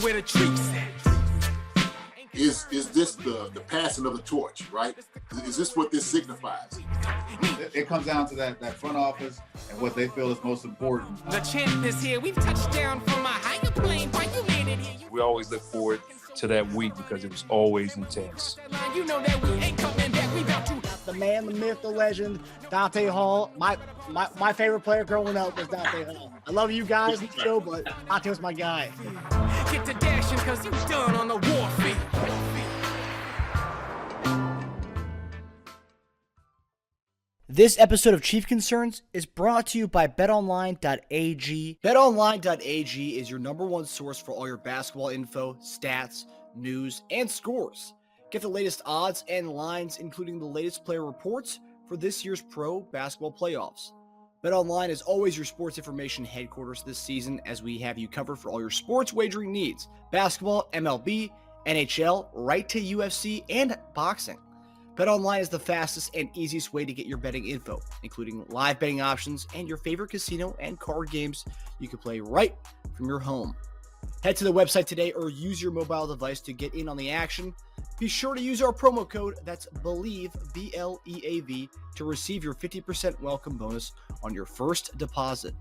where the treats at. Is this the passing of the torch, right? Is this what this signifies? It comes down to that front office and what they feel is most important. The champ is here. We've touched down from a higher plane. Why you made it here? We always look forward to that week because it was always intense. You know that we ain't coming back. We about to. The man, the myth, the legend, Dante Hall. My favorite player growing up was Dante Hall. I love you guys in the show, but Dante was my guy. Get to dashing because you done on the warfare. This episode of Chief Concerns is brought to you by BetOnline.AG. BetOnline.AG is your number one source for all your basketball info, stats, news, and scores. Get the latest odds and lines, including the latest player reports for this year's pro basketball playoffs. BetOnline is always your sports information headquarters this season, as we have you covered for all your sports wagering needs. Basketball, MLB, NHL, right to UFC, and boxing. BetOnline is the fastest and easiest way to get your betting info, including live betting options and your favorite casino and card games you can play right from your home. Head to the website today or use your mobile device to get in on the action. Be sure to use our promo code, that's BELIEVE, B-L-E-A-V, to receive your 50% welcome bonus on your first deposit.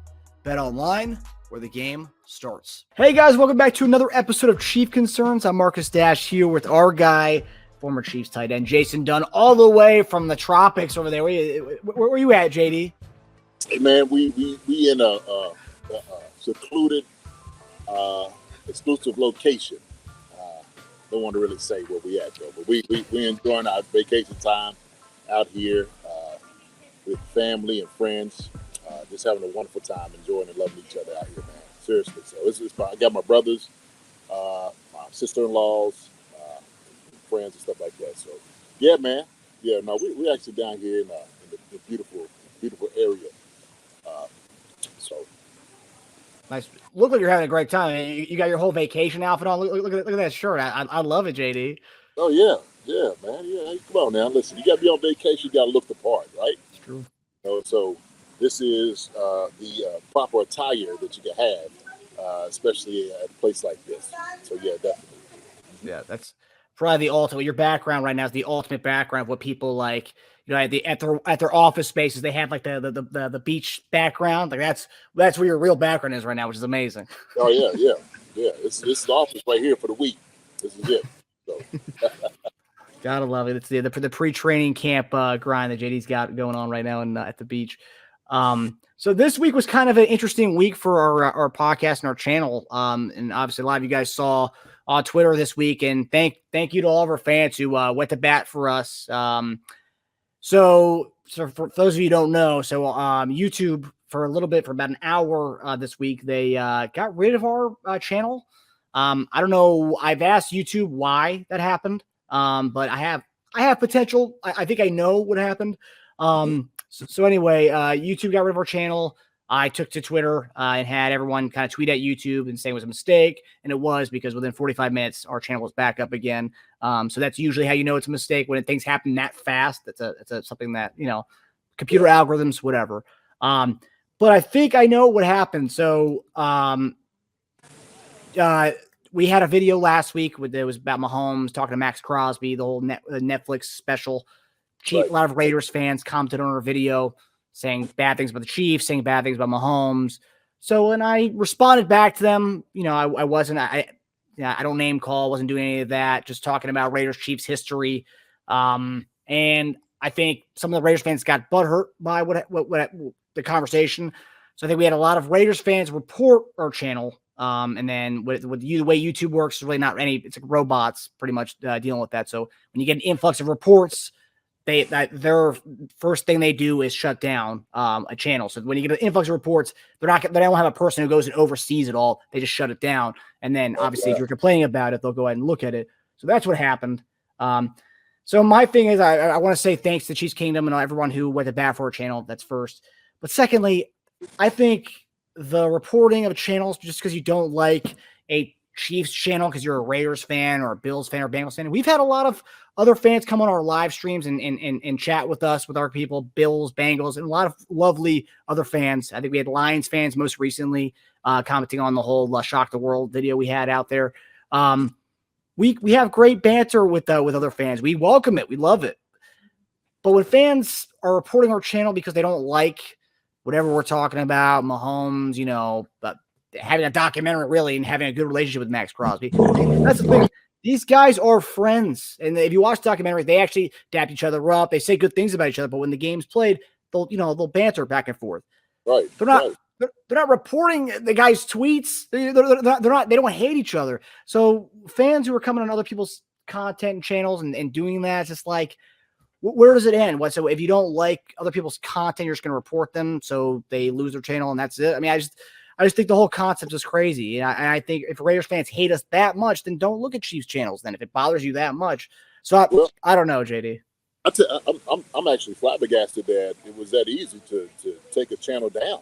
BetOnline, where the game starts. Hey guys, welcome back to another episode of Chief Concerns. I'm Marcus Dash here with our guy, former Chiefs tight end Justyn Dunn, all the way from the tropics over there. Where were you at, JD? Hey man, we in a secluded, exclusive location. Don't want to really say where we at though, but we enjoying our vacation time out here with family and friends, just having a wonderful time, enjoying and loving each other out here, man. Seriously, so it's fun. I got my brothers, my sister-in-laws, friends and stuff like that. So yeah, man. Yeah, no, we actually down here in the beautiful area. So nice. Look like you're having a great time. You got your whole vacation outfit on. Look at that shirt. I love it, JD. Oh yeah, man. Yeah, come on now. Listen, you got to be on vacation. You got to look the part, right? It's true. So this is the proper attire that you can have, especially at a place like this. So yeah, definitely. Yeah, that's probably the ultimate. Your background right now is the ultimate background of what people like. You know, at their office spaces, they have like the beach background. Like that's where your real background is right now, which is amazing. Oh yeah. It's the office right here for the week. This is it. So. Gotta love it. It's the pre-training camp grind that JD's got going on right now at the beach. So this week was kind of an interesting week for our podcast and our channel. And obviously a lot of you guys saw on Twitter this week, and thank you to all of our fans who went to bat for us. So for those of you who don't know, YouTube for a little bit, for about an hour this week, they got rid of our channel. I don't know. I've asked YouTube why that happened, but I have potential. I think I know what happened. So anyway, YouTube got rid of our channel. I took to Twitter and had everyone kind of tweet at YouTube and say it was a mistake. And it was, because within 45 minutes, our channel was back up again. So that's usually how you know it's a mistake, when things happen that fast. It's something that, computer algorithms, whatever. But I think I know what happened. So we had a video last week it was about Mahomes talking to Max Crosby, the whole Netflix special. A lot of Raiders fans commented on our video, saying bad things about the Chiefs, saying bad things about Mahomes. So when I responded back to them, I don't name call, wasn't doing any of that, just talking about Raiders Chiefs history. And I think some of the Raiders fans got butthurt by what the conversation. So I think we had a lot of Raiders fans report our channel. And then with the way YouTube works, it's really not it's like robots pretty much dealing with that. So when you get an influx of reports, their first thing they do is shut down a channel. So when you get an influx of reports, they don't have a person who goes and oversees it all. They just shut it down. And then obviously if you're complaining about it, they'll go ahead and look at it. So that's what happened. So my thing is, I want to say thanks to Chiefs Kingdom and everyone who went to bat for our channel. That's first. But secondly, I think the reporting of channels, just because you don't like a Chiefs channel because you're a Raiders fan or a Bills fan or Bengals fan. We've had a lot of other fans come on our live streams and chat with us, with our people, Bills, Bengals, and a lot of lovely other fans. I think we had Lions fans most recently commenting on the whole Shock the World video we had out there. We have great banter with other fans. We welcome it. We love it. But when fans are reporting our channel because they don't like whatever we're talking about, Mahomes, but having a documentary really and having a good relationship with Max Crosby, that's the thing. These guys are friends, and if you watch documentaries, they actually dap each other up. They say good things about each other, but when the game's played, they'll banter back and forth. Right. They're not. Right. They're not reporting the guy's tweets. They're not. They don't hate each other. So fans who are coming on other people's content and channels and doing that, it's just like, where does it end? So if you don't like other people's content, you're just going to report them, so they lose their channel, and that's it. I mean, I just think the whole concept is crazy. And I think if Raiders fans hate us that much, then don't look at Chiefs channels. Then if it bothers you that much, so I don't know, JD. I'm actually flabbergasted that it was that easy to take a channel down.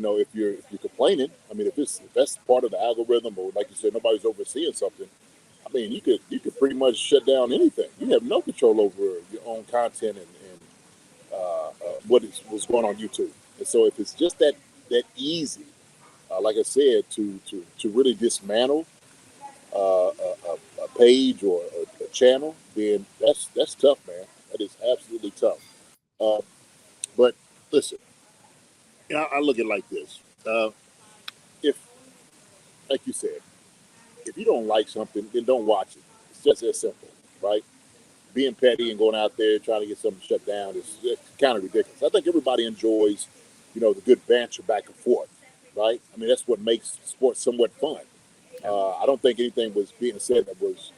If you're complaining, I mean, if that's part of the algorithm, or like you said, nobody's overseeing something. I mean, you could pretty much shut down anything. You have no control over your own content and what's going on YouTube. And so if it's just that easy, like I said, to really dismantle a page or a channel, then that's tough, man. That is absolutely tough. But listen, I look at it like this. If, like you said, if you don't like something, then don't watch it. It's just as simple, right? Being petty and going out there trying to get something shut down is kind of ridiculous. I think everybody enjoys, the good banter back and forth, right? I mean, that's what makes sports somewhat fun. I don't think anything was being said that was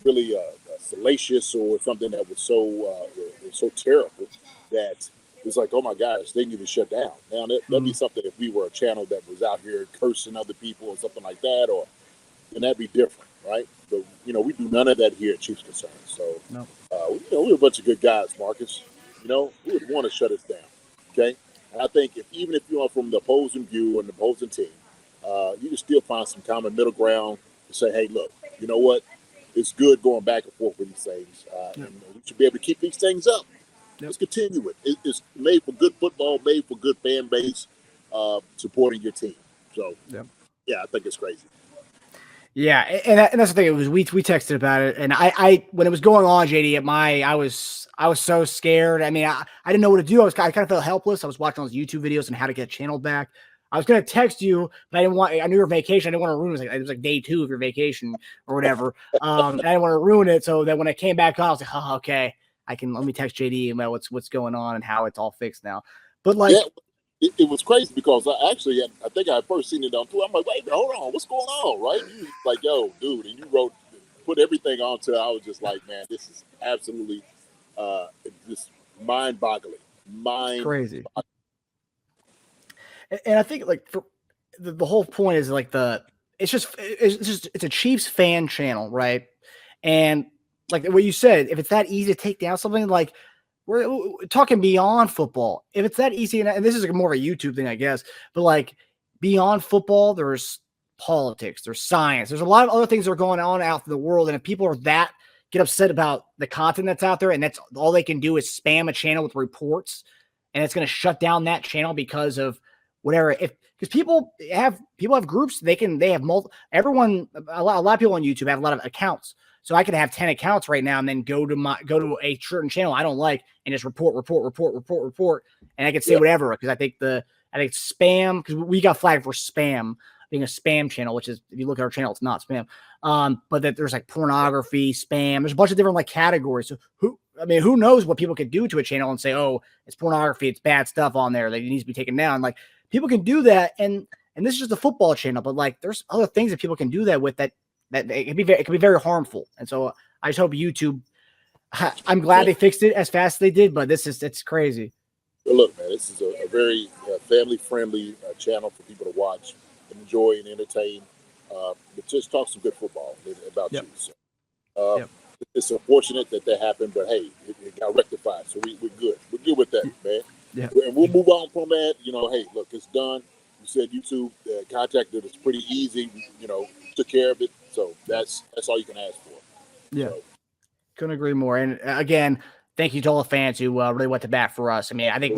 really salacious or something that was so terrible that it's like, oh my gosh, they need to shut down. Now that'd be something if we were a channel that was out here cursing other people or something like that, and that'd be different, right? But we do none of that here at Chiefs Concerns. So No. We're a bunch of good guys, Marcus. We would want to shut us down. Okay. And I think even if you are from the opposing view and the opposing team, you can still find some common middle ground to say, hey, look, you know what? It's good going back and forth with these things. And we should be able to keep these things up. Yep. Let's continue it. It's made for good football, made for good fan base, supporting your team. So, I think it's crazy. Yeah, and that's the thing. It was we texted about it, and I when it was going on, JD, I was so scared. I mean, I didn't know what to do. I kind of felt helpless. I was watching those YouTube videos on how to get a channel back. I was gonna text you, but I knew your vacation. I didn't want to ruin it. It was like day 2 of your vacation or whatever. And I didn't want to ruin it. So that when I came back on, I was like, oh, okay, let me text JD about what's going on and how it's all fixed now. But like. Yeah. It was crazy because I think I first seen it on Twitter. I'm like, wait, hold on, what's going on, right? You like, yo, dude, and you put everything onto it. I was just like, man, this is absolutely just mind-boggling. Crazy. And I think like for the whole point is like it's a Chiefs fan channel, right? And like what you said, if it's that easy to take down something, like. We're talking beyond football. If it's that easy, and this is more of a YouTube thing, I guess, but like beyond football, there's politics, there's science, there's a lot of other things that are going on out in the world. And if people are get upset about the content that's out there, and that's all they can do is spam a channel with reports, and it's going to shut down that channel because of whatever. Because people have groups, they have everyone, a lot of people on YouTube have a lot of accounts. So I could have 10 accounts right now and then go to a certain channel I don't like and just report. And I could say whatever, because I think spam, because we got flagged for spam, being a spam channel, which is, if you look at our channel, it's not spam. But that there's like pornography, spam, there's a bunch of different like categories. So who knows what people could do to a channel and say, oh, it's pornography, it's bad stuff on there, that it needs to be taken down. Like people can do that. And this is just a football channel, but like there's other things that people can do that with that it can be very harmful. And so I just hope YouTube, I'm glad they fixed it as fast as they did, but it's crazy. Well, look, man, this is a very family-friendly channel for people to watch, enjoy, and entertain. But just talk some good football about you. So, it's unfortunate that happened, but hey, it got rectified. So we're good. We're good with that, man. Yeah. And we'll move on from that. Hey, look, it's done. You said YouTube contacted us pretty easy. Took care of it. So that's all you can ask for. Yeah. So. Couldn't agree more. And again, thank you to all the fans who really went to bat for us. I mean, I think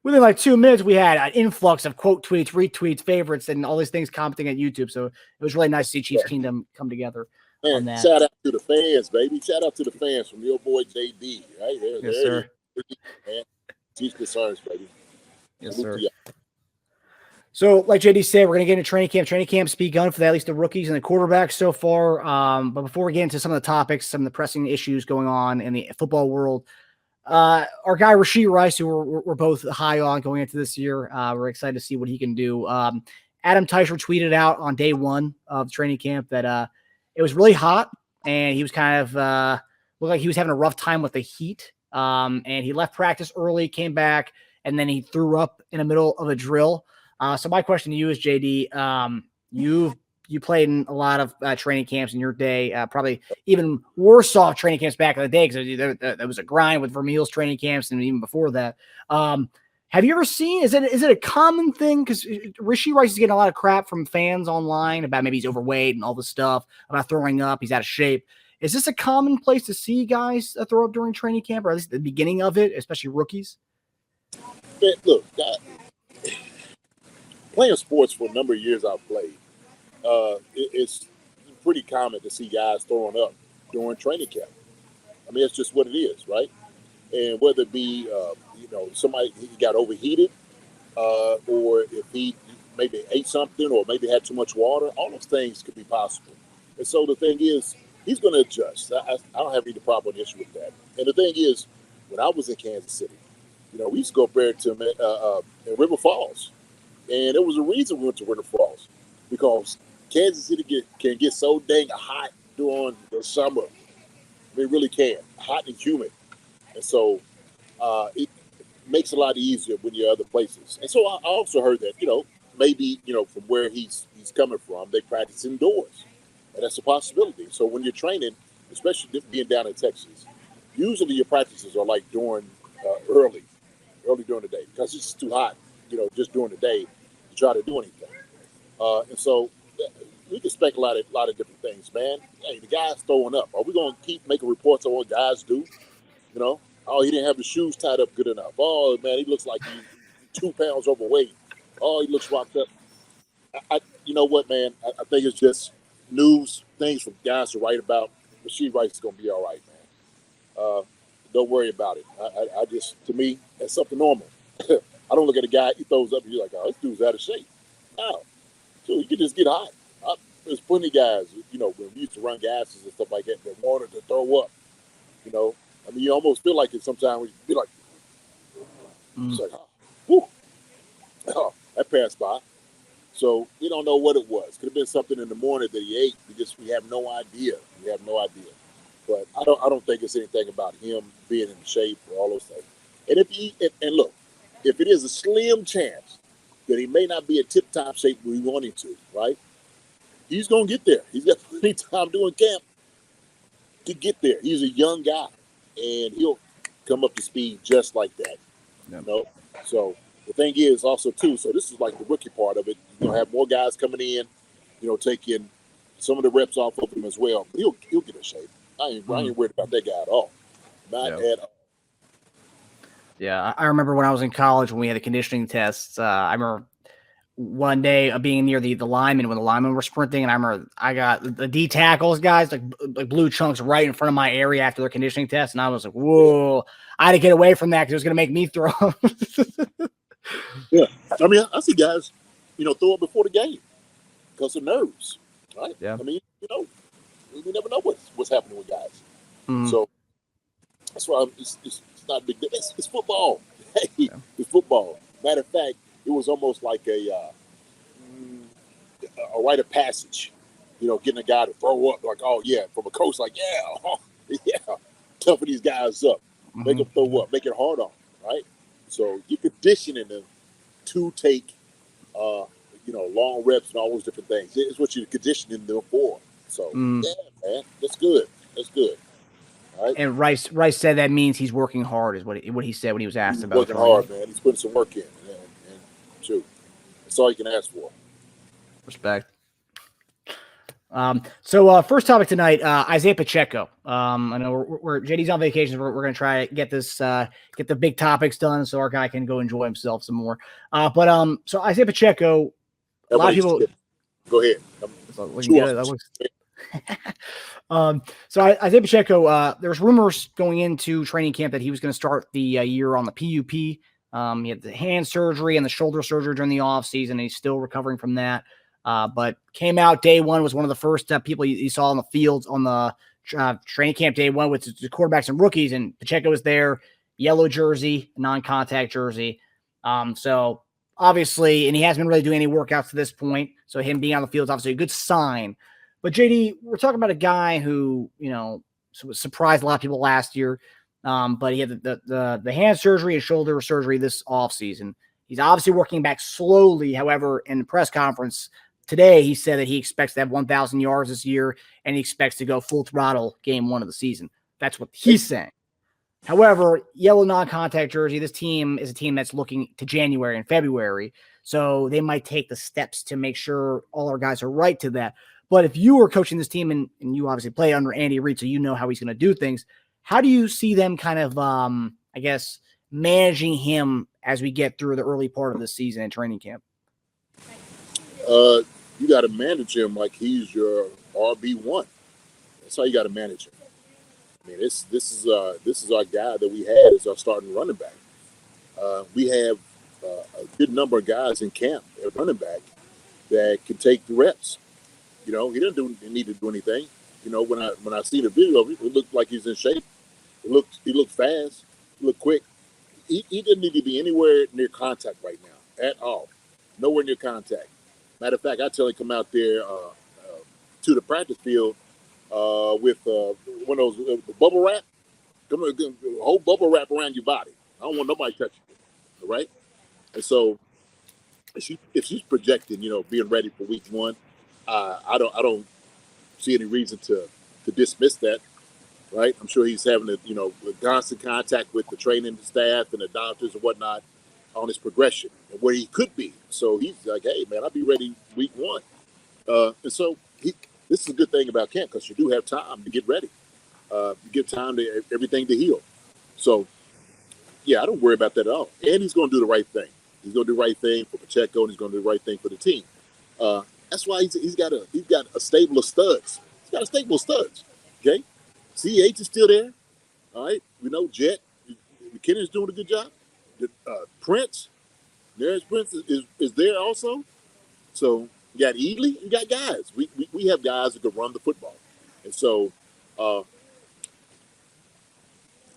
within like 2 minutes, we had an influx of quote tweets, retweets, favorites, and all these things commenting on YouTube. So it was really nice to see Chiefs Kingdom come together on that. Shout out to the fans, baby. Shout out to the fans from your boy JD. Right there, Yes, sir. Man. Chiefs concerns, baby. Yes, sir. So, like JD said, we're going to get into training camp. Training camp's begun for at least the rookies and the quarterbacks so far. But before we get into some of the topics, some of the pressing issues going on in the football world, our guy Rashee Rice, who we're both high on going into this year, we're excited to see what he can do. Adam Teicher tweeted out on day one of training camp that it was really hot, and he was kind of looked like he was having a rough time with the heat. And he left practice early, came back, and then he threw up in the middle of a drill. So my question to you is, JD, you played in a lot of training camps in your day, probably even worse off training camps back in the day because there was a grind with Vermeil's training camps and even before that. Have you ever seen, is it a common thing? Because Rashee Rice is getting a lot of crap from fans online about maybe he's overweight and all this stuff, about throwing up, he's out of shape. Is this a common place to see guys throw up during training camp, or at least the beginning of it, especially rookies? Look, playing sports for a number of years I've played, it's pretty common to see guys throwing up during training camp. I mean, it's just what it is, right? And whether it be, somebody he got overheated, or if he maybe ate something or maybe had too much water, all those things could be possible. And so the thing is, he's going to adjust. I don't have any problem issue with that. And the thing is, when I was in Kansas City, we used to go up there to in River Falls. And there was a reason we went to River Falls, because Kansas City can get so dang hot during the summer. They really can. Hot and humid. And so it makes it a lot easier when you're other places. And so I also heard that, maybe, from where he's coming from, they practice indoors. And that's a possibility. So when you're training, especially being down in Texas, usually your practices are like during early during the day, because it's too hot, just during the day to try to do anything. And so we can speculate a lot of different things, man. Hey, the guy's throwing up. Are we going to keep making reports on what guys do? Oh, he didn't have the shoes tied up good enough. Oh, man, he looks like he's 2 pounds overweight. Oh, he looks rocked up. You know what, man? I think it's just news, things from guys to write about. Rashee Rice is going to be all right, man. Don't worry about it. I just, to me, that's something normal. I don't look at a guy, he throws up, and you're like, oh, this dude's out of shape. No. So you can just get hot. There's plenty of guys, when we used to run gases and stuff like that wanted to throw up. I mean, you almost feel like it sometimes when you be like, it's like, that passed by. So we don't know what it was. Could have been something in the morning that he ate. We have no idea. But I don't think it's anything about him being in shape or all those things. And look, if it is a slim chance that he may not be in tip-top shape where we want him to, right? He's going to get there. He's got plenty of time doing camp to get there. He's a young guy, and he'll come up to speed just like that. Yep. So the thing is also, too, so this is like the rookie part of it. You're going to have more guys coming in, taking some of the reps off of him as well. But he'll get in shape. I ain't worried about that guy at all. Not at all. Yeah, I remember when I was in college when we had the conditioning tests. I remember one day being near the linemen when the linemen were sprinting, and I remember I got the D tackles guys like blue chunks right in front of my area after their conditioning test, and I was like, "Whoa!" I had to get away from that because it was going to make me throw. Yeah, I mean, I see guys, throw up before the game because of nerves, right? Yeah. I mean, we never know what's happening with guys. Mm-hmm. So that's why it's not a big deal. It's football. Hey, it's football. Matter of fact, it was almost like a rite of passage, getting a guy to throw up, like, oh, yeah, from a coach, like, toughen these guys up, make them throw up, make it hard on them, right? So you're conditioning them to take, long reps and all those different things. It's what you're conditioning them for. So, yeah, man, that's good. That's good. All right? And Rice said that means he's working hard, is what he said when he was asked about working hard, man. He's putting some work in. And shoot, that's all you can ask for. Respect. So first topic tonight, Isaiah Pacheco. I know we're JD's on vacation. We're going to try to get this, get the big topics done so our guy can go enjoy himself some more. So Isaiah Pacheco, a lot of people. Go ahead. Looking good. That looks. So Isaiah Pacheco, there was rumors going into training camp that he was going to start the year on the PUP. He had the hand surgery and the shoulder surgery during the offseason. He's still recovering from that. But came out day one, was one of the first people you saw on the fields on the training camp day one with the quarterbacks and rookies, and Pacheco was there, yellow jersey, non-contact jersey. So obviously, and he hasn't been really doing any workouts to this point, so him being on the field is obviously a good sign. But JD, we're talking about a guy who, surprised a lot of people last year, but he had the hand surgery and shoulder surgery this offseason. He's obviously working back slowly. However, in the press conference today, he said that he expects to have 1,000 yards this year, and he expects to go full throttle game one of the season. That's what he's saying. However, yellow non-contact jersey, this team is a team that's looking to January and February, so they might take the steps to make sure all our guys are right to that. But if you were coaching this team, and you obviously play under Andy Reid, so you know how he's going to do things, how do you see them kind of, managing him as we get through the early part of the season and training camp? You got to manage him like he's your RB1. That's how you got to manage him. I mean, this is our guy that we had as our starting running back. We have a good number of guys in camp at running back that can take the reps. He doesn't need to do anything. When I see the video of him, it looked like he's in shape. He looked fast. He looked quick. He didn't need to be anywhere near contact right now at all. Nowhere near contact. Matter of fact, I tell him come out there to the practice field with one of those bubble wrap. Come on, a whole bubble wrap around your body. I don't want nobody touching you. All right. And so if she's projecting, being ready for week one, I don't see any reason to dismiss that. Right. I'm sure he's having constant contact with the training staff and the doctors and whatnot on his progression and where he could be. So he's like, hey, man, I'll be ready week one. And so this is a good thing about camp because you do have time to get ready. You give time to everything to heal. So, yeah, I don't worry about that at all. And he's going to do the right thing. He's going to do the right thing for Pacheco, and he's going to do the right thing for the team. That's why he's got a stable of studs. He's got a stable of studs. Okay, CH is still there. All right, we know Jet McKinnon's doing a good job. Prince, there's Prince is there also. So you got Ely, you got guys. We have guys that can run the football, and so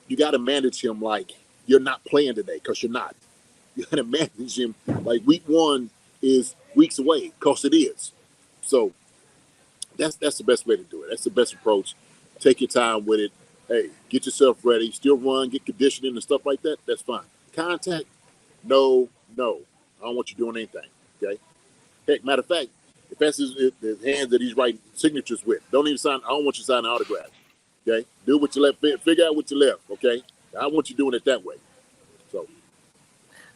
you got to manage him like you're not playing today because you're not. You got to manage him like week one is weeks away because it is. So that's the best way to do it. That's the best approach. Take your time with it. Hey, get yourself ready. Still run, get conditioning and stuff like that. That's fine. Contact, no. I don't want you doing anything. Okay. Heck, matter of fact, if that's his hands that he's writing signatures with, don't even sign. I don't want you signing autographs. Okay. Do what you left. Figure out what you left. Okay. I want you doing it that way.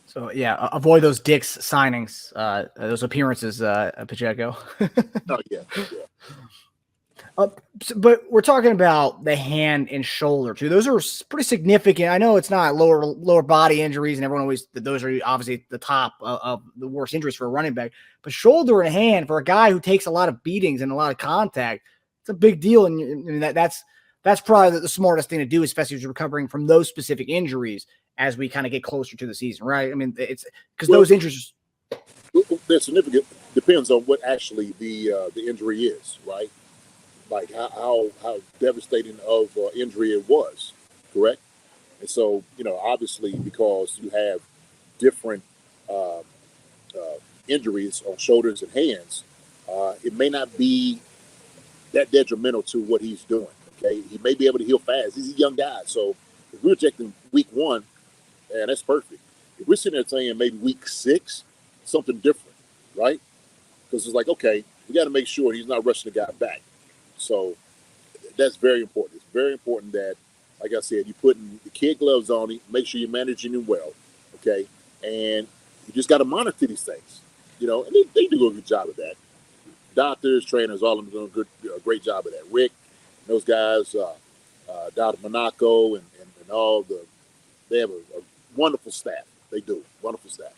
So yeah, avoid those Dick's signings, those appearances, Pacheco. Oh yeah. But we're talking about the hand and shoulder too. Those are pretty significant. I know it's not lower body injuries, and everyone always those are obviously the top of the worst injuries for a running back. But shoulder and hand for a guy who takes a lot of beatings and a lot of contact, it's a big deal, and that's probably the smartest thing to do, especially if you're recovering from those specific injuries as we kind of get closer to the season, right? I mean, it's because those injuries. They're significant. Depends on what actually the injury is, right? Like how devastating of injury it was, correct? And so, obviously because you have different injuries on shoulders and hands, it may not be that detrimental to what he's doing, okay? He may be able to heal fast. He's a young guy. So if we're projecting week one, and that's perfect. If we're sitting there saying maybe week 6, something different, right? Because it's like, okay, we got to make sure he's not rushing the guy back. So that's very important. It's very important that, like I said, you putting the kid gloves on him, make sure you're managing him well, okay? And you just got to monitor these things, and they do a good job of that. doctors, trainers, all of them doing a great job of that. Rick, those guys down at Monaco and all they have a wonderful staff. They do. Wonderful staff.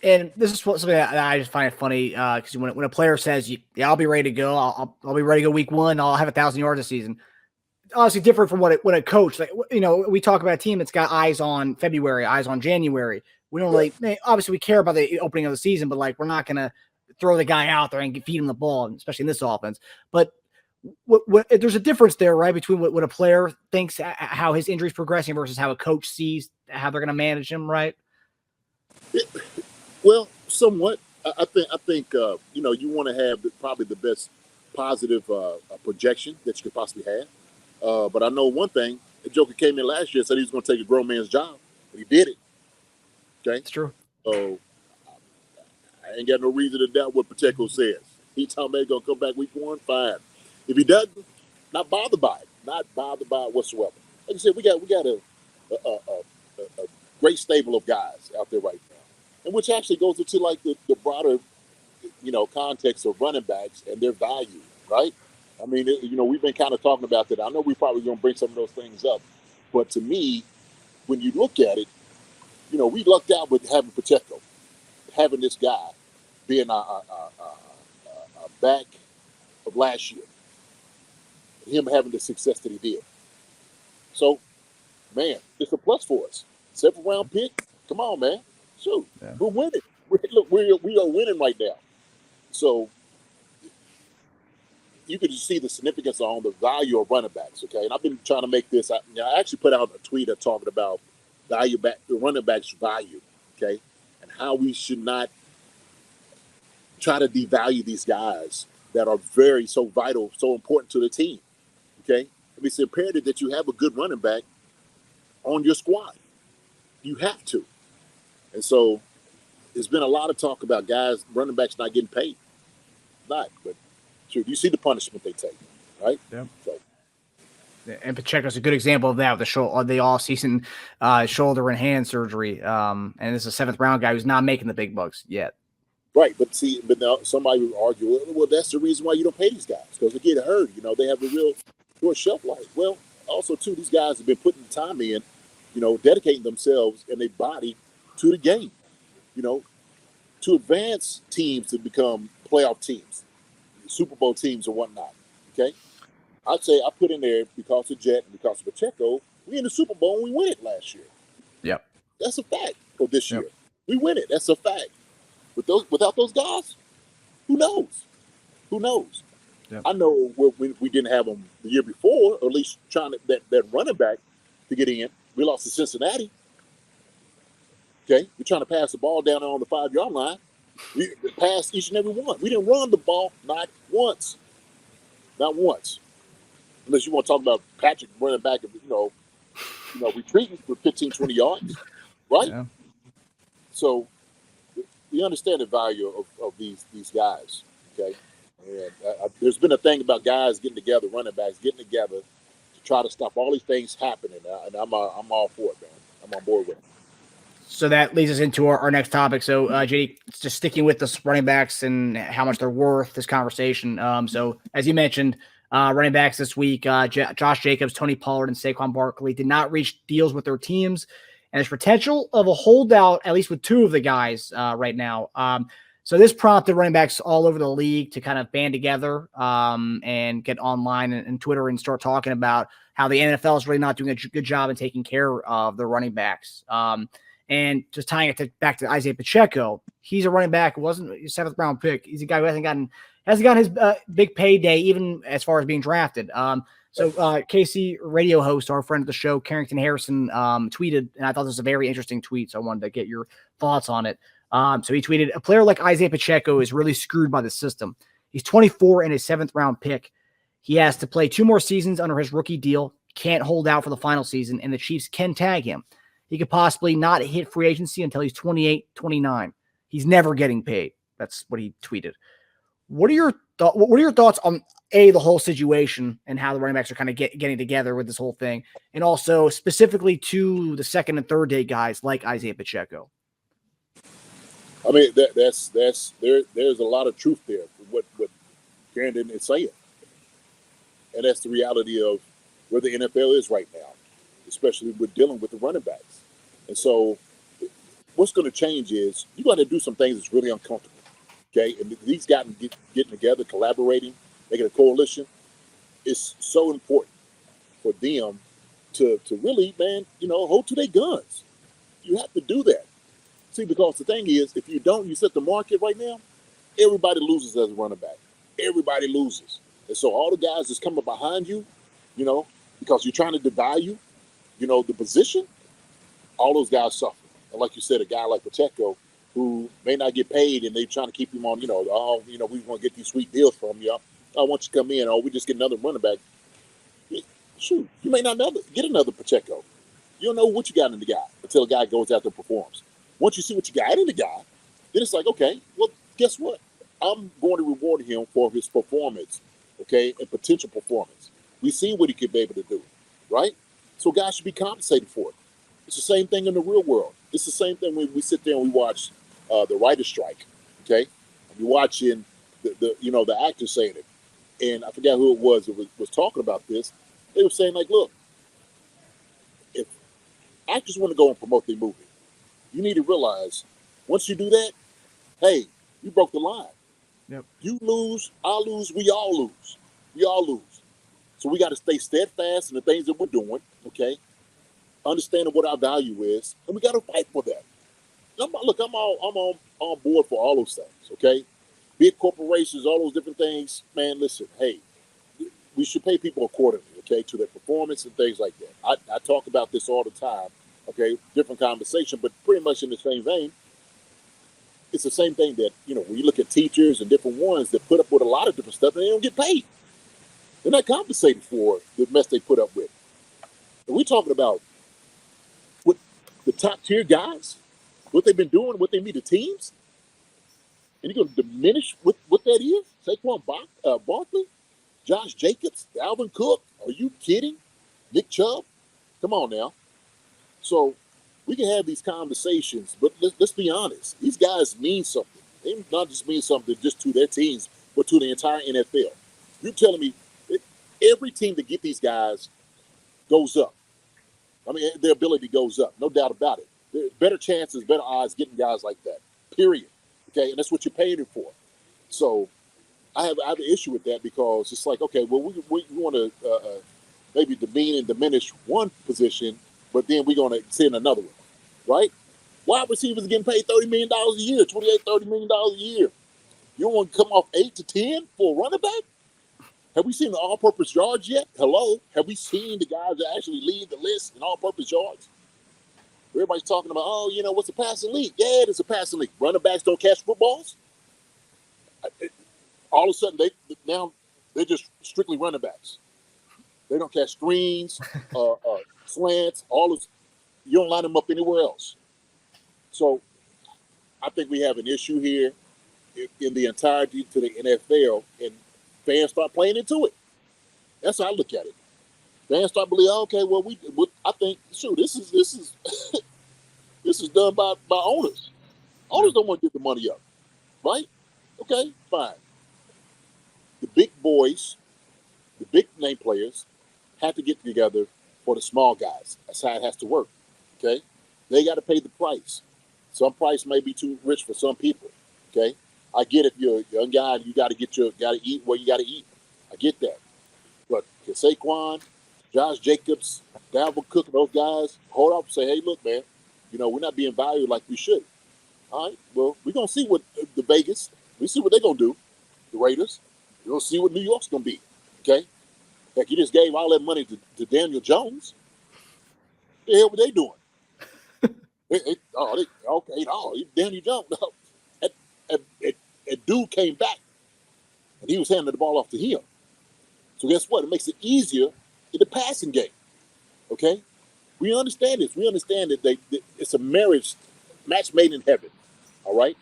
And this is something that I just find it funny because when a player says, "Yeah, I'll be ready to go. I'll be ready to go week 1. I'll have 1,000 yards this season." Obviously, different from when a coach, like, we talk about a team that's got eyes on February, eyes on January. We don't really, obviously, we care about the opening of the season, but like, we're not going to throw the guy out there and feed him the ball, especially in this offense. But there's a difference there, right, between what a player thinks how his injury's progressing versus how a coach sees how they're going to manage him, right? Well, somewhat. I think you want to have probably the best positive projection that you could possibly have. But I know one thing: the Joker came in last year and said he was going to take a grown man's job, but he did it. Okay, it's true. So I ain't got no reason to doubt what Pacheco says. He told me he's going to come back week 1, fine. If he doesn't, not bothered by it whatsoever. Like I said, we got a great stable of guys out there right now. And which actually goes into like the broader, context of running backs and their value, right? I mean, we've been kind of talking about that. I know we're probably going to bring some of those things up, but to me, when you look at it, we lucked out with having Pacheco, having this guy being a back of last year, him having the success that he did. So, man, it's a plus for us. 7th round pick. Come on, man. Shoot, yeah. We're winning. We are winning right now. So you could just see the significance on the value of running backs. Okay, and I've been trying to make this. I actually put out a tweet talking about the running backs' value. Okay, and how we should not try to devalue these guys that are so vital, so important to the team. Okay, I mean, it's imperative that you have a good running back on your squad. You have to. And so there's been a lot of talk about guys, running backs not getting paid. But sure, you see the punishment they take, right? Yeah. So. And Pacheco's a good example of that with the all-season shoulder and hand surgery. And this is a 7th round guy who's not making the big bucks yet. Right, but now somebody would argue, well, that's the reason why you don't pay these guys, because they get hurt. They have a real short shelf life. Well, also, too, these guys have been putting the time in, dedicating themselves and their body to the game, to advance teams to become playoff teams, Super Bowl teams and whatnot, okay? I'd say I put in there because of Jet and because of Pacheco, we in the Super Bowl and we win it last year. Yep. That's a fact for this year. We win it. That's a fact. Without those guys, who knows? Who knows? Yep. I know we didn't have them the year before, or at least trying that running back to get in. We lost to Cincinnati. Okay, we're trying to pass the ball down on the 5-yard line. We passed each and every one. We didn't run the ball not once. Not once. Unless you want to talk about Patrick running back, retreating for 15, 20 yards, right? Yeah. So we understand the value of these guys, okay? And there's been a thing about guys getting together, running backs getting together to try to stop all these things happening, and I'm all for it, man. I'm on board with it. So that leads us into our next topic. So, JD, just sticking with the running backs and how much they're worth, this conversation. So, as you mentioned, running backs this week, Josh Jacobs, Tony Pollard, and Saquon Barkley did not reach deals with their teams. And there's potential of a holdout, at least with 2 of the guys right now. So this prompted running backs all over the league to kind of band together and get online and Twitter and start talking about how the NFL is really not doing a good job in taking care of their running backs. And just tying it back to Isaiah Pacheco, he's a running back. Wasn't a 7th round pick. He's a guy who hasn't gotten his big payday, even as far as being drafted. So KC radio host, our friend of the show, Carrington Harrison, tweeted, and I thought this was a very interesting tweet, so I wanted to get your thoughts on it. So he tweeted, a player like Isaiah Pacheco is really screwed by the system. He's 24 and a 7th round pick. He has to play 2 more seasons under his rookie deal, can't hold out for the final season, and the Chiefs can tag him. He could possibly not hit free agency until he's 28, 29. He's never getting paid. That's what he tweeted. What are your thoughts on the whole situation and how the running backs are kind of getting together with this whole thing, and also specifically to the 2nd and 3rd day guys like Isaiah Pacheco? I mean, there's a lot of truth there with what Brandon is saying, and that's the reality of where the NFL is right now, especially with dealing with the running backs. And so, what's going to change is you got to do some things that's really uncomfortable. Okay, and these guys getting together, collaborating, making a coalition. It's so important for them to really, man, hold to their guns. You have to do that. See, because the thing is, if you don't, you set the market right now, everybody loses as a running back. Everybody loses. And so all the guys that's coming behind you, because you're trying to devalue, the position, all those guys suffer. And like you said, a guy like Pacheco, who may not get paid and they're trying to keep him on, we want to get these sweet deals from you. I want you to come in, or we just get another running back. Shoot, you may not get another Pacheco. You don't know what you got in the guy until a guy goes out there and performs. Once you see what you got in the guy, then it's like, okay, well, guess what? I'm going to reward him for his performance, okay, and potential performance. We've seen what he could be able to do, right? So guys should be compensated for it. It's the same thing in the real world. It's the same thing when we sit there and we watch the writer's strike, okay? We're watching the actors saying it. And I forgot who it was that was talking about this. They were saying, like, look, if actors want to go and promote their movie, you need to realize once you do that, hey, you broke the line. Yep. You lose, I lose, we all lose. We all lose. So we got to stay steadfast in the things that we're doing, okay? Understanding what our value is, and we got to fight for that. I'm on board for all those things, okay? Big corporations, all those different things, man, listen, hey, we should pay people accordingly, okay, to their performance and things like that. I talk about this all the time, okay, different conversation, but pretty much in the same vein. It's the same thing that, when you look at teachers and different ones that put up with a lot of different stuff and they don't get paid. They're not compensated for the mess they put up with. And we're talking about what the top tier guys, what they've been doing, what they mean to teams, and you're going to diminish what that is? Saquon Barkley, Josh Jacobs, Dalvin Cook? Are you kidding? Nick Chubb? Come on now. So we can have these conversations, but let's be honest. These guys mean something. They not just mean something just to their teams, but to the entire NFL. You're telling me that every team that get these guys goes up. I mean, their ability goes up, no doubt about it. There's better chances, better odds getting guys like that, period. Okay, and that's what you're paying it for. So I have an issue with that because it's like, okay, well, we want to maybe demean and diminish one position, but then we're going to send another one, right? Wide receivers are getting paid $30 million a year, $30 million a year. You don't want to come off 8 to 10 for a running back? Have we seen the all-purpose yards yet? Hello? Have we seen the guys that actually lead the list in all-purpose yards? Everybody's talking about, what's a passing league? Yeah, it's a passing league. Running backs don't catch footballs? All of a sudden, they're just strictly running backs. They don't catch screens, slants, all of. You don't line them up anywhere else. So I think we have an issue here in the entirety to the NFL, and fans start playing into it. That's how I look at it. Fans start believing, okay, well, I think, shoot, this is this is done by owners. Owners don't want to get the money up, right? Okay, fine. The big boys, the big name players, have to get together for the small guys. That's how it has to work. Okay, they got to pay the price. Some price may be too rich for some people. Okay, I get if you're a young guy and you got to eat where you got to eat. I get that. But Saquon, Josh Jacobs, Dalvin Cook, and those guys hold up and say, hey, look, man, we're not being valued like we should. All right, well, we're going to see what the Vegas, we see what they're going to do, the Raiders. We're going to see what New York's going to be, okay? Like, you just gave all that money to Daniel Jones. What the hell were they doing? Daniel Jones. That dude came back, and he was handing the ball off to him. So guess what? It makes it easier in the passing game, okay? We understand this. We understand that it's a match made in heaven, all right?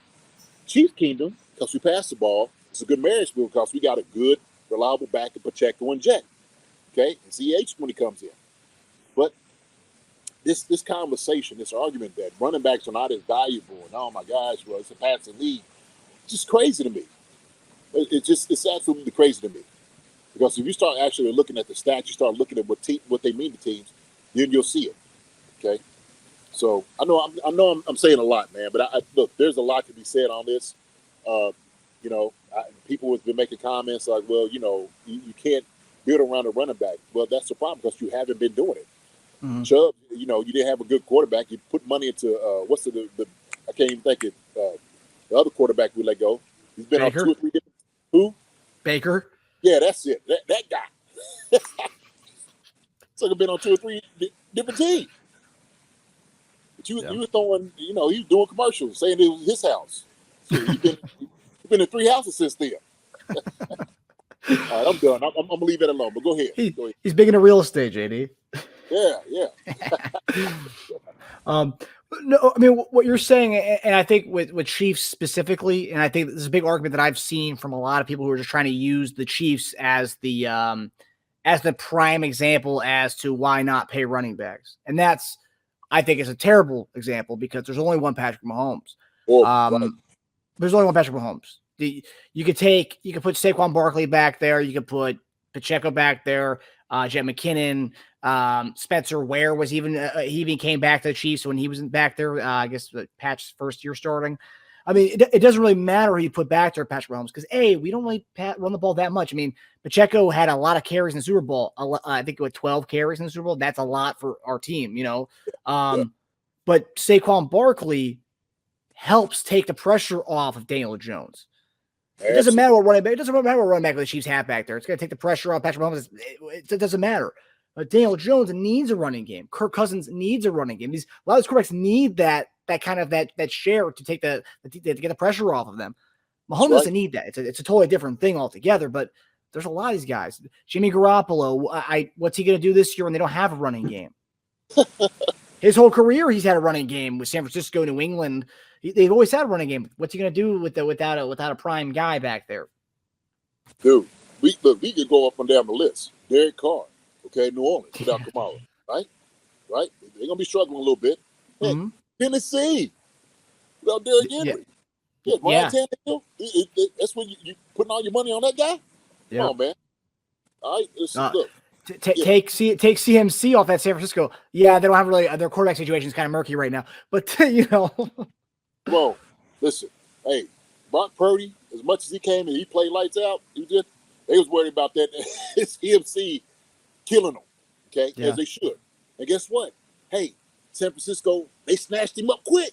Chiefs Kingdom, because we passed the ball, it's a good marriage because we got a good, reliable back in Pacheco and Jet, okay? And CH when he comes in. But this conversation, this argument that running backs are not as valuable, and oh my gosh, well, it's a passing league, it's just crazy to me. It's absolutely crazy to me. Because if you start actually looking at the stats, you start looking at what they mean to teams, then you'll see it. Okay, so I know I'm saying a lot, man, but look, there's a lot to be said on this. People have been making comments like, well, you can't build around a running back. Well, that's the problem because you haven't been doing it. Mm-hmm. Chubb, you didn't have a good quarterback. You put money into what's the I can't even think of the other quarterback we let go. He's been Baker? on 2 or 3 different. Who? Baker. Yeah, that's it. That guy. So he's been on 2 or 3 different teams. But you were throwing, he was doing commercials saying it was his house. So he's been in 3 houses since then. All right, I'm done. I'm gonna leave it alone. But go ahead. He's big into real estate, JD. Yeah. No, I mean what you're saying, and I think with Chiefs specifically, and I think this is a big argument that I've seen from a lot of people who are just trying to use the Chiefs as the prime example as to why not pay running backs, and that's I think is a terrible example because there's only one Patrick Mahomes. Right. There's only one Patrick Mahomes. You could put Saquon Barkley back there. You could put Pacheco back there. Jet McKinnon, Spencer Ware was he even came back to the Chiefs when he wasn't back there. I guess Pat's first year starting. I mean, it doesn't really matter who you put back there, Patrick Mahomes, because we don't really run the ball that much. I mean, Pacheco had a lot of carries in the Super Bowl. I think it was 12 carries in the Super Bowl. That's a lot for our team, But Saquon Barkley helps take the pressure off of Daniel Jones. It doesn't matter what running back. It doesn't matter what running back the Chiefs have back there. It's going to take the pressure off Patrick Mahomes. It doesn't matter. But Daniel Jones needs a running game. Kirk Cousins needs a running game. A lot of these quarterbacks need that kind of that share to take to get the pressure off of them. Mahomes doesn't need that. It's a totally different thing altogether. But there's a lot of these guys. Jimmy Garoppolo. What's he going to do this year when they don't have a running game? His whole career, he's had a running game with San Francisco, New England. They've always had a running game. What's he going to do without a prime guy back there? Dude, we could go up and down the list. Derek Carr, okay, New Orleans without Kamala, right? They're gonna be struggling a little bit. Hey, Tennessee without Derrick Henry. Ryan Tannehill. That's when you putting all your money on that guy. Yeah. Come on, man. All right, look. Take CMC off that San Francisco. Yeah, they don't have really their quarterback situation is kind of murky right now. But Well, listen, hey, Brock Purdy, as much as he came and he played lights out, they was worried about that CMC killing them, okay, as they should. And guess what? Hey, San Francisco, they snatched him up quick.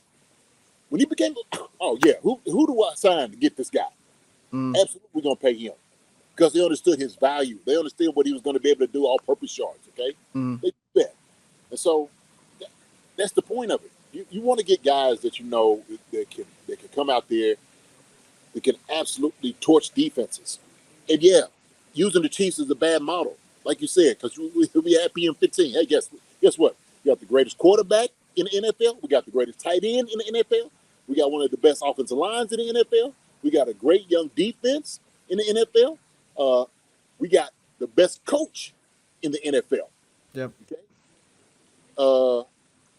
When he became, who do I sign to get this guy? Absolutely going to pay him because they understood his value. They understood what he was going to be able to do all-purpose yards, okay? They did that. And so that's the point of it. You want to get guys that that can come out there that can absolutely torch defenses. And using the Chiefs is a bad model, like you said, because we had PM15. Hey, guess what? We got the greatest quarterback in the NFL. We got the greatest tight end in the NFL. We got one of the best offensive lines in the NFL. We got a great young defense in the NFL. We got the best coach in the NFL. Yep. Okay.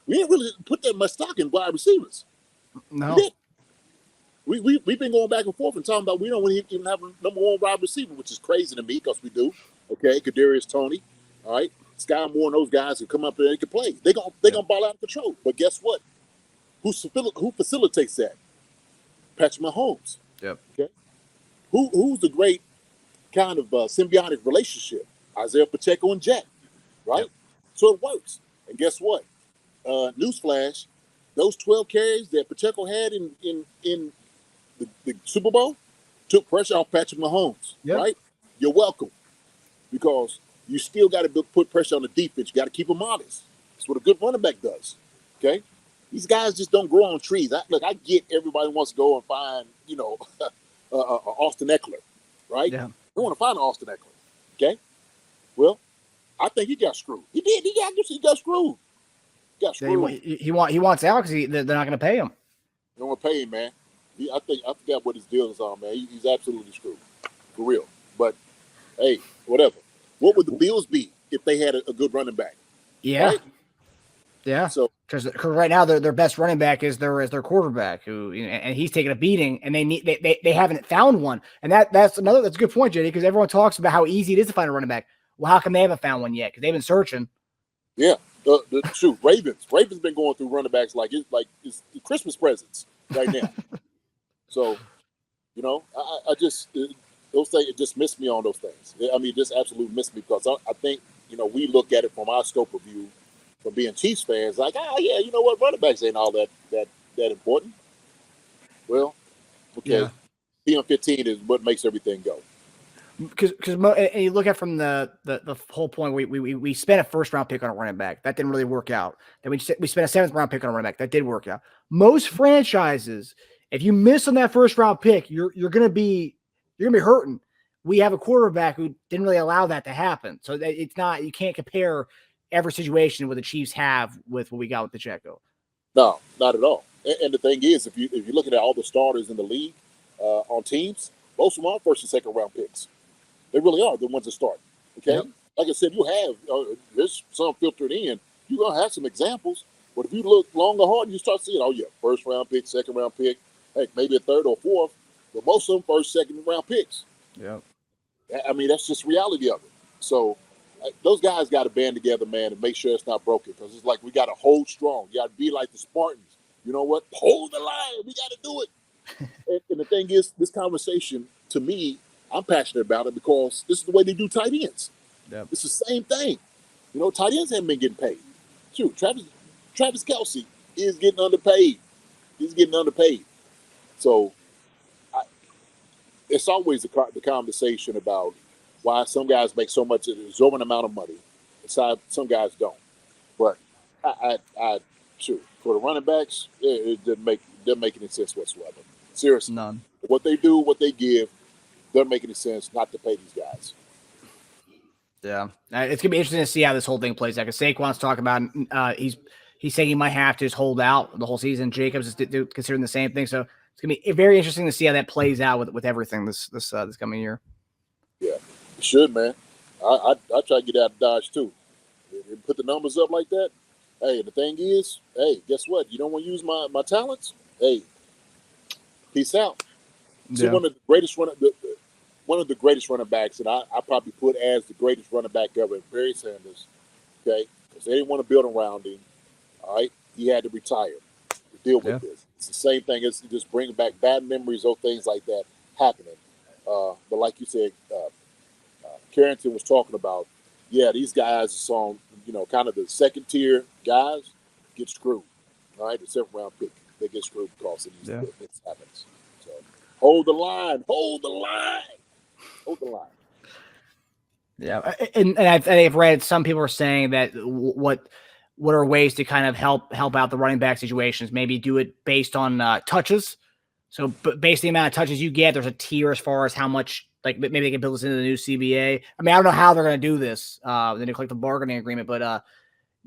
We didn't really put that much stock in wide receivers. No. We've been going back and forth and talking about we don't even have a number one wide receiver, which is crazy to me because we do. Okay, Kadarius Toney, all right, Skyy Moore and those guys can come up there and can play. They're gonna ball out of control. But guess what? Who facilitates that? Patrick Mahomes. Yep. Okay. Who's the great kind of symbiotic relationship? Isaiah Pacheco and Jack, right? Yep. So it works. And guess what? Newsflash, those 12 carries that Pacheco had in the Super Bowl took pressure off Patrick Mahomes, right? You're welcome. Because you still got to put pressure on the defense. You got to keep them honest. That's what a good running back does, okay? These guys just don't grow on trees. I get everybody wants to go and find, Austin Eckler, right? Yeah. They want to find Austin Eckler, okay? Well, I think he got screwed. He did. He got screwed. He wants out because they're not going to pay him. They don't want to pay him, man. I forgot what his deal is on, man. He's absolutely screwed, for real. But hey, whatever. What would the Bills be if they had a good running back? Yeah. Right? Yeah. So Because right now their best running back is their quarterback, who and he's taking a beating, and they haven't found one, and that's a good point, JD, because everyone talks about how easy it is to find a running back. Well, how come they haven't found one yet? Because they've been searching. yeah, shoot, Ravens been going through running backs like it's Christmas presents right now. So, I just those things, it just missed me on those things. I mean, just absolutely missed me because I think we look at it from our scope of view, from being Chiefs fans, like, oh yeah, you know what, running backs ain't all that important. Well, okay, Yeah. PM15 is what makes everything go. Because and you look at from the whole point, we spent a first round pick on a running back that didn't really work out. Then we spent a 7th round pick on a running back that did work out. Most franchises, if you miss on that first round pick, you're gonna be hurting. We have a quarterback who didn't really allow that to happen, so it's not, you can't compare every situation what the Chiefs have with what we got with Pacheco. No, not at all. And the thing is, if you're looking at all the starters in the league on teams, most of them are 1st and 2nd round picks. They really are the ones that start. Okay, Yep. Like I said, you have there's some filtered in. You're gonna have some examples, but if you look long or hard, you start seeing, 1st round pick, 2nd round pick, heck, maybe a 3rd or 4th, but most of them 1st, 2nd round picks. Yeah, I mean, that's just reality of it. So those guys got to band together, man, and make sure it's not broken, because it's like we got to hold strong. You got to be like the Spartans. You know what? Hold the line. We got to do it. and the thing is, this conversation, to me, I'm passionate about it because this is the way they do tight ends. Yep. It's the same thing. Tight ends haven't been getting paid. Shoot, Travis Kelce is getting underpaid. He's getting underpaid. So it's always the conversation about why some guys make so much, an exorbitant amount of money, and some guys don't. But sure, for the running backs, it doesn't make any sense whatsoever. Seriously, none. What they do, what they give, doesn't make any sense not to pay these guys. Yeah, it's gonna be interesting to see how this whole thing plays out. Because Saquon's talking about he's saying he might have to just hold out the whole season. Jacobs is considering the same thing. So it's gonna be very interesting to see how that plays out with everything this coming year. Yeah, it should, man. I try to get out of Dodge too. And put the numbers up like that. Hey, the thing is, guess what? You don't want to use my talents? Hey, peace out. See, one of the greatest running backs that I probably put as the greatest running back ever, Barry Sanders. Okay, because they didn't want to build around him. All right, he had to retire to deal with this. It's the same thing. It's just bringing back bad memories of things like that happening. But like you said, Carrington was talking about, these guys are on, kind of the 2nd tier guys get screwed. All right, the 7th round pick, they get screwed because of this happens. So hold the line. Yeah, and I've read some people are saying that what are ways to kind of help out the running back situations. Maybe do it based on touches. So, based on the amount of touches you get, there's a tier as far as how much. Like maybe they can build this into the new CBA. I mean, I don't know how they're going to do this, the new collective bargaining agreement, but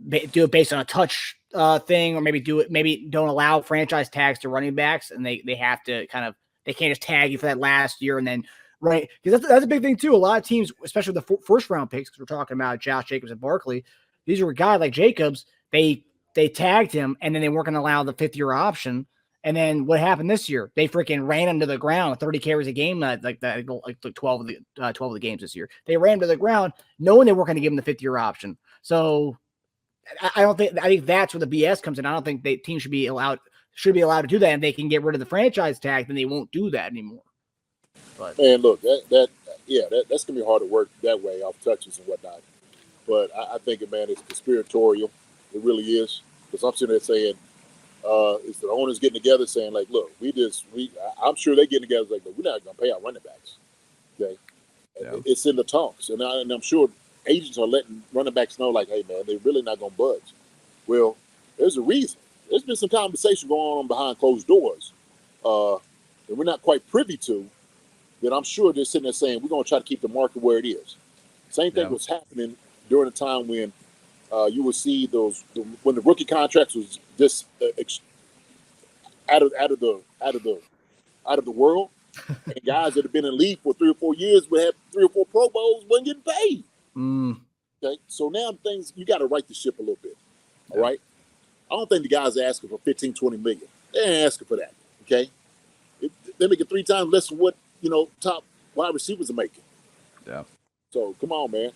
do it based on a touch thing, or maybe don't allow franchise tags to running backs, and they have to they can't just tag you for that last year and then right, because that's a big thing too. A lot of teams, especially the 1st round picks, because we're talking about Josh Jacobs and Barkley, these are a guy like Jacobs. They tagged him, and then they weren't going to allow the 5th-year option. And then what happened this year? They freaking ran him to the ground, 30 carries a game, like 12 of the games this year. They ran him to the ground, knowing they weren't going to give him the 5th-year option. So I think that's where the BS comes in. I don't think teams should be allowed to do that, and they can get rid of the franchise tag, then they won't do that anymore. But man, look, that's gonna be hard to work that way off touches and whatnot. But I think, man, it's conspiratorial. It really is. Because I'm sitting there saying, it's the owners getting together saying, like, look, I'm sure they're getting together like, we're not gonna pay our running backs. Okay, it's in the talks, and I'm sure agents are letting running backs know, like, hey, man, they're really not gonna budge. Well, there's a reason. There's been some conversation going on behind closed doors, and we're not quite privy to. That I'm sure they're sitting there saying, we're gonna try to keep the market where it is. Same thing was happening during the time when you would see when the rookie contracts was just out of the world, and guys that have been in the league for 3 or 4 years would have 3 or 4 Pro Bowls, wasn't getting paid. Okay, so now you got to right the ship a little bit. All right, I don't think the guys are asking for 15, 20 million. They ain't asking for that. Okay, they're making 3 times less than what top wide receivers are making. Yeah. So come on, man.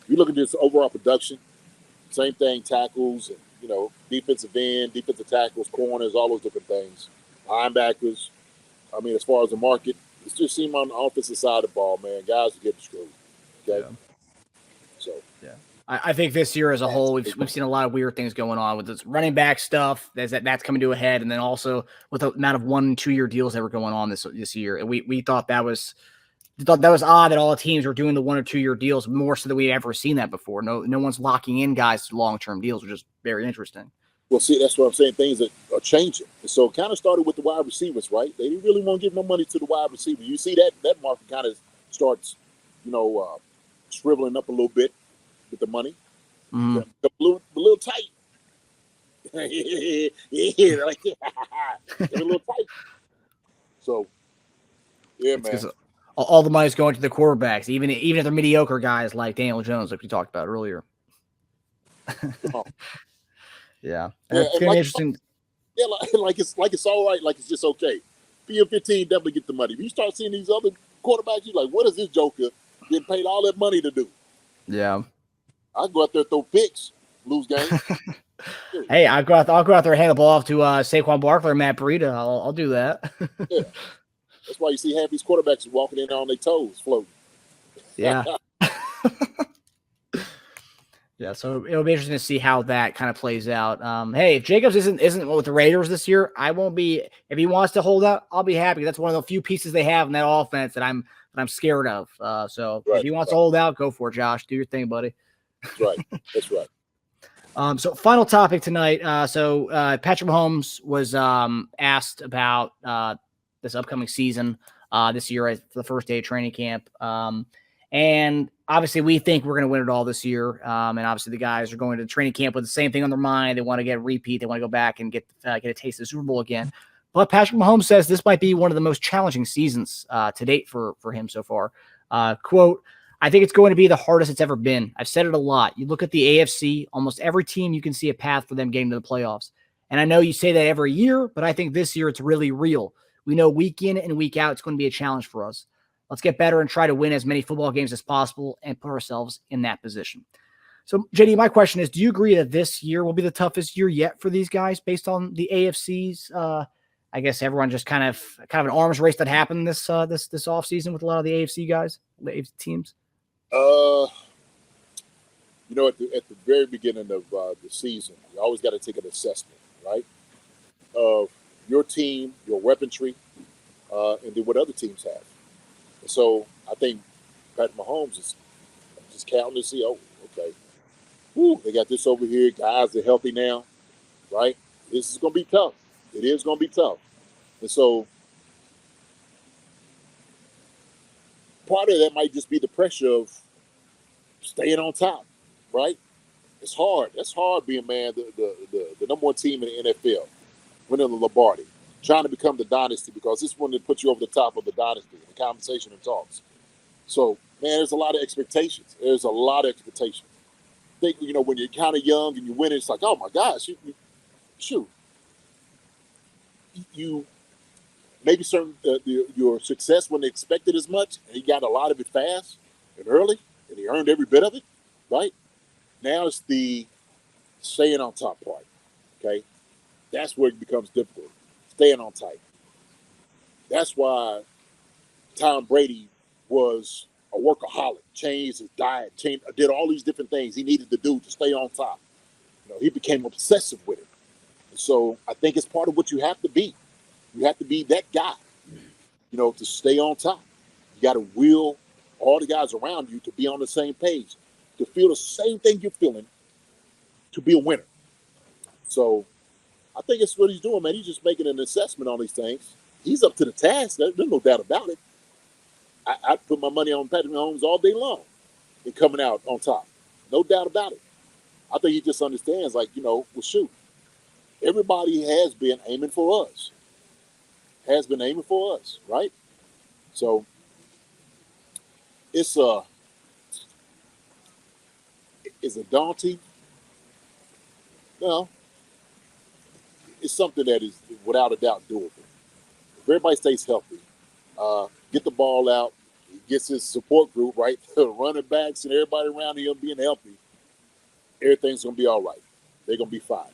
You look at this overall production. Same thing, tackles, and defensive end, defensive tackles, corners, all those different things. Linebackers. I mean, as far as the market, it just seems on the offensive side of the ball, man, guys are getting screwed. Okay. Yeah. So. Yeah. I think this year as a whole, we've seen a lot of weird things going on with this running back stuff. That's coming to a head, and then also with the amount of 1 and 2 year deals that were going on this year. And we thought that was odd that all the teams were doing the 1 or 2 year deals more so than we ever seen that before. No one's locking in guys to long term deals, which is very interesting. Well, see, that's what I'm saying. Things that are changing. And so it kind of started with the wide receivers, right? They didn't really want to give no money to the wide receiver. You see that market kind of starts, shriveling up a little bit with the money. Mm-hmm. A little tight. Yeah, like a little tight. So, yeah, man. All the money's going to the quarterbacks, even if they're mediocre guys like Daniel Jones, like we talked about earlier. Yeah, it's gonna be interesting. Yeah, like it's all right, like it's just okay. PF15 definitely get the money. If you start seeing these other quarterbacks, you're like, what is this joker getting paid all that money to do? Yeah, I go out there throw picks, lose games. Hey, I'll go out there and hand the ball off to Saquon Barkley or Matt Breida. I'll do that. Yeah, that's why you see half these quarterbacks walking in on their toes, floating. Yeah. Yeah, so it'll be interesting to see how that kind of plays out. Hey, if Jacobs isn't with the Raiders this year, I won't be. If he wants to hold out, I'll be happy. That's one of the few pieces they have in that offense that I'm scared of. So if he wants to hold out, go for it, Josh. Do your thing, buddy. That's right. That's right. So final topic tonight. Patrick Mahomes was asked about this upcoming season this year for the first day of training camp. And obviously we think we're going to win it all this year. And obviously the guys are going to training camp with the same thing on their mind. They want to get a repeat. They want to go back and get a taste of the Super Bowl again. But Patrick Mahomes says this might be one of the most challenging seasons to date for him so far. Quote, I think it's going to be the hardest it's ever been. I've said it a lot. You look at the AFC, almost every team, you can see a path for them getting to the playoffs. And I know you say that every year, but I think this year it's really real. We know week in and week out, it's going to be a challenge for us. Let's get better and try to win as many football games as possible and put ourselves in that position. So, JD, my question is, do you agree that this year will be the toughest year yet for these guys based on the AFC's? I guess everyone just kind of an arms race that happened this offseason with a lot of the AFC guys, the AFC teams. At the very beginning of the season, you always got to take an assessment, right, of your team, your weaponry, and then what other teams have. And so I think Patrick Mahomes is just counting to see, okay, they got this over here. Guys are healthy now, right? This is going to be tough. It is going to be tough. And so part of that might just be the pressure of staying on top, right? It's hard. That's hard being, man, the number one team in the NFL, winning the Lombardi, trying to become the dynasty, because this one that puts you over the top of the dynasty, the conversation and talks. So, man, there's a lot of expectations. There's a lot of expectations. I think, when you're kind of young and you win it, it's like, oh, my gosh, shoot. You maybe your success wasn't expected as much, and he got a lot of it fast and early, and he earned every bit of it, right? Now it's the staying on top part, okay? That's where it becomes difficult, staying on tight. That's why Tom Brady was a workaholic, changed his diet, did all these different things he needed to do to stay on top. He became obsessive with it. And so I think it's part of what you have to be. You have to be that guy, to stay on top. You got to will all the guys around you to be on the same page, to feel the same thing you're feeling, to be a winner. So I think it's what he's doing, man. He's just making an assessment on these things. He's up to the task. There's no doubt about it. I'd put my money on Patrick Mahomes all day long and coming out on top. No doubt about it. I think he just understands, well, shoot, everybody has been aiming for us. Right? So it's a daunting? No. it's something that is without a doubt doable. If everybody stays healthy, get the ball out, he gets his support group, right, the running backs and everybody around him being healthy, everything's going to be all right. They're going to be fine.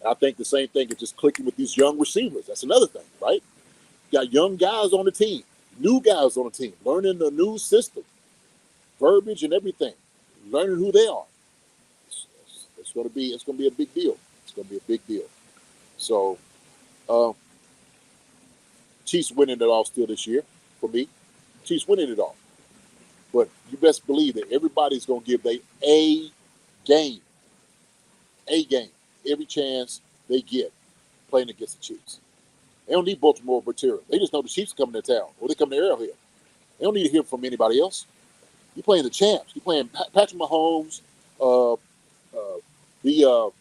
And I think the same thing is just clicking with these young receivers. That's another thing, right? You got young guys on the team, new guys on the team, learning the new system, verbiage and everything, learning who they are. It's going to be a big deal. It's going to be a big deal. So, Chiefs winning it all still this year for me. Chiefs winning it all. But you best believe that everybody's going to give they a game, every chance they get playing against the Chiefs. They don't need Baltimore material. They just know the Chiefs are coming to town or they come to Arrowhead. They don't need to hear from anybody else. You're playing the champs. You're playing Patrick Mahomes, the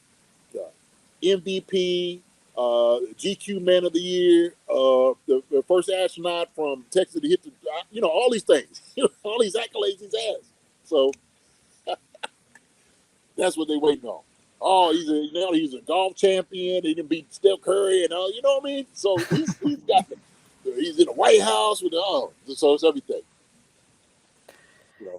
MVP, GQ Man of the Year, the first astronaut from Texas to hit the, all these things, all these accolades he's has. So that's what they're waiting on. Oh, he's a golf champion. He can beat Steph Curry and all. You know what I mean? So he's got them. He's in the White House with so it's everything.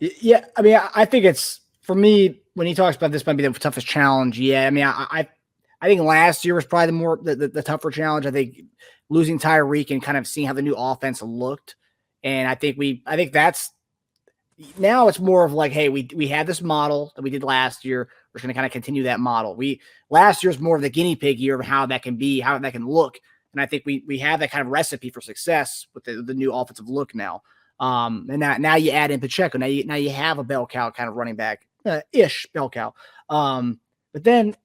Yeah, I mean, I think it's, for me, when he talks about this might be the toughest challenge. Yeah, I mean, I think last year was probably the tougher challenge. I think losing Tyreek and kind of seeing how the new offense looked, and I think that's now it's more of like, hey, we had this model that we did last year. We're going to kind of continue that model. Last year's more of the guinea pig year of how that can be, how that can look, and I think we have that kind of recipe for success with the new offensive look now. And now you add in Pacheco. Now you have a bell cow kind of running back ish bell cow. But then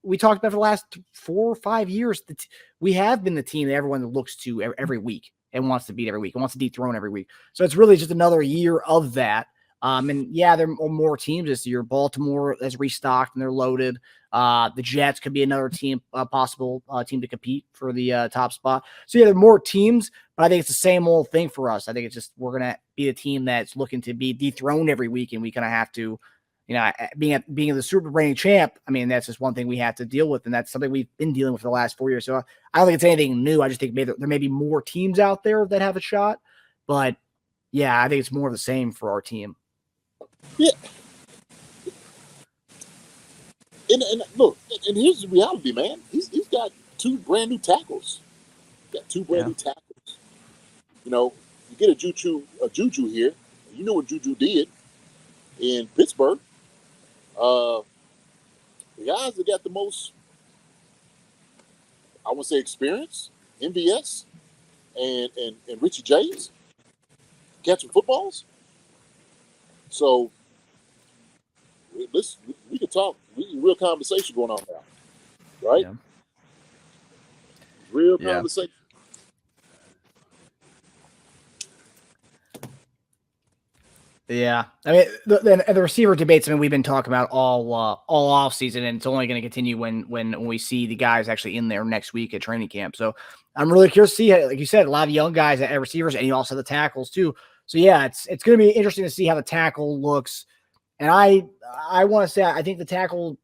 we talked about for the last 4 or 5 years that we have been the team that everyone looks to every week and wants to beat every week and wants to dethrone every week. So it's really just another year of that. And yeah, there are more teams this year. Baltimore has restocked and they're loaded. The Jets could be another team, possible team to compete for the top spot. So yeah, there are more teams, but I think it's the same old thing for us. I think it's just, we're going to be a team that's looking to be dethroned every week. And we kind of have to, being the Super reigning champ, I mean, that's just one thing we have to deal with. And that's something we've been dealing with for the last 4 years. So I don't think it's anything new. I just think maybe there may be more teams out there that have a shot, but yeah, I think it's more of the same for our team. Yeah. And look, and here's the reality, man. He's got 2 brand new tackles. You get a Juju here. You know what Juju did in Pittsburgh. The guys that got the most, I would say, experience, MVS and Richie James catching footballs. So we can talk. Real conversation going on now, right? Yeah. Real conversation. Yeah, I mean the receiver debates. I mean, we've been talking about all off season, and it's only going to continue when we see the guys actually in there next week at training camp. So I'm really curious to see, like you said, a lot of young guys at receivers, and you also the tackles too. So yeah, it's going to be interesting to see how the tackle looks. And I want to say I think the tackle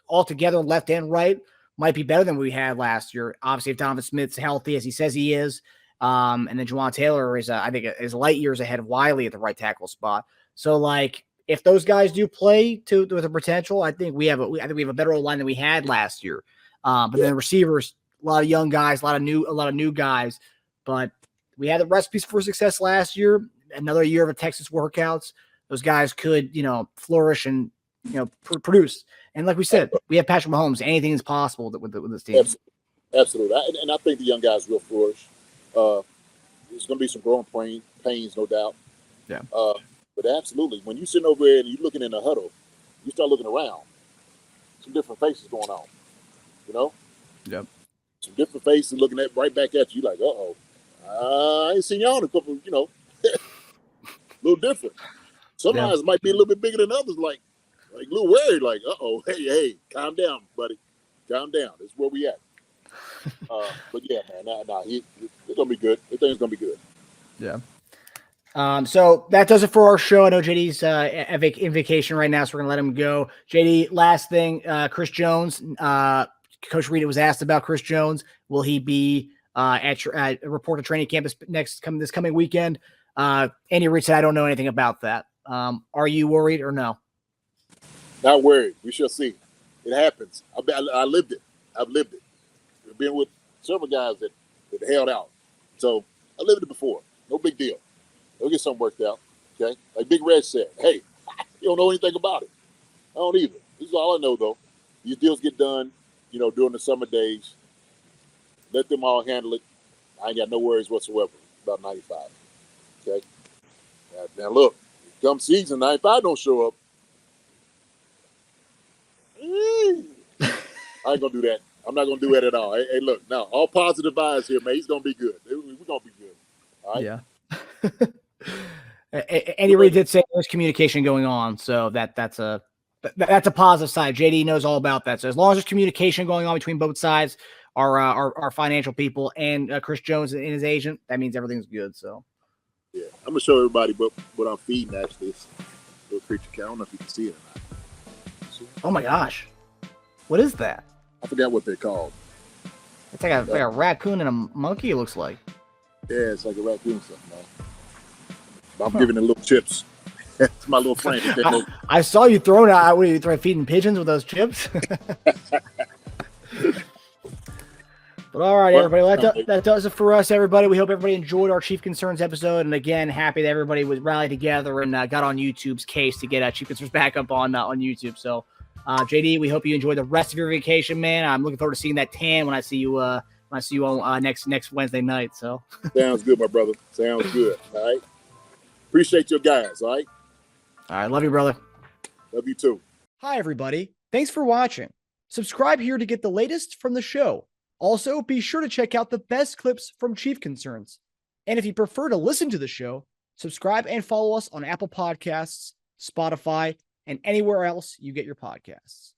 altogether, left and right, might be better than we had last year. Obviously, if Donovan Smith's healthy as he says he is, and then Juwan Taylor is I think is light years ahead of Wiley at the right tackle spot. So like if those guys do play with the potential, I think we have a better line than we had last year. But then the receivers, a lot of young guys, a lot of new guys. But we had the recipes for success last year. Another year of Texas workouts. Those guys could, flourish and, produce. And like we said, we have Patrick Mahomes. Anything is possible with this team. Absolutely. And I think the young guys will flourish. There's going to be some growing pains, no doubt. Yeah. But absolutely, when you're sitting over there and you're looking in the huddle, you start looking around. Some different faces going on, Yep. Some different faces looking right back at you like, uh-oh. I ain't seen y'all in a couple, a little different. Some eyes might be a little bit bigger than others, like a little worried, like, uh-oh, hey, calm down, buddy. Calm down. That's where we at. But yeah, man, it's going to be good. Everything's going to be good. Yeah. So that does it for our show. I know JD's in vacation right now, so we're going to let him go. JD, last thing, Chris Jones Coach Reed was asked about Chris Jones. Will he be at report to training campus this coming weekend? Andy Reid said, I don't know anything about that. Are you worried or no? Not worried. We shall see. It happens. I lived it. I've lived it. I've been with several guys that held out. So I lived it before. No big deal. They'll get something worked out. Okay? Like Big Red said, hey, you don't know anything about it. I don't either. This is all I know, though. These deals get done, during the summer days. Let them all handle it. I ain't got no worries whatsoever about 95. Okay? Now look, come season, 95 don't show up. I ain't gonna do that. I'm not gonna do that at all. Hey, look, now all positive vibes here, man. He's gonna be good. We're gonna be good. All right. Yeah. Andy Reid did say there's communication going on, so that's a positive side. JD knows all about that. So as long as there's communication going on between both sides, our financial people and Chris Jones and his agent, that means everything's good. So yeah, I'm gonna show everybody what I'm feeding. Actually, it's a little creature cat. I don't know if you can see it or not. Oh my gosh, what is that? I forgot what they're called. It's like a raccoon and a monkey. It looks like. Yeah, it's like a raccoon or something, man. But I'm giving it little chips. It's my little friend. I saw you throwing out. What are you throwing? Feeding pigeons with those chips? But all right, everybody, that does it for us, everybody. We hope everybody enjoyed our Chief Concerns episode. And again, happy that everybody was rallied together and got on YouTube's case to get Chief Concerns back up on YouTube. So, JD, we hope you enjoy the rest of your vacation, man. I'm looking forward to seeing that tan when I see you on next Wednesday night. So sounds good, my brother. Sounds good. All right. Appreciate your guys. All right. All right. Love you, brother. Love you too. Hi, everybody. Thanks for watching. Subscribe here to get the latest from the show. Also, be sure to check out the best clips from Chief Concerns. And if you prefer to listen to the show, subscribe and follow us on Apple Podcasts, Spotify, and anywhere else you get your podcasts.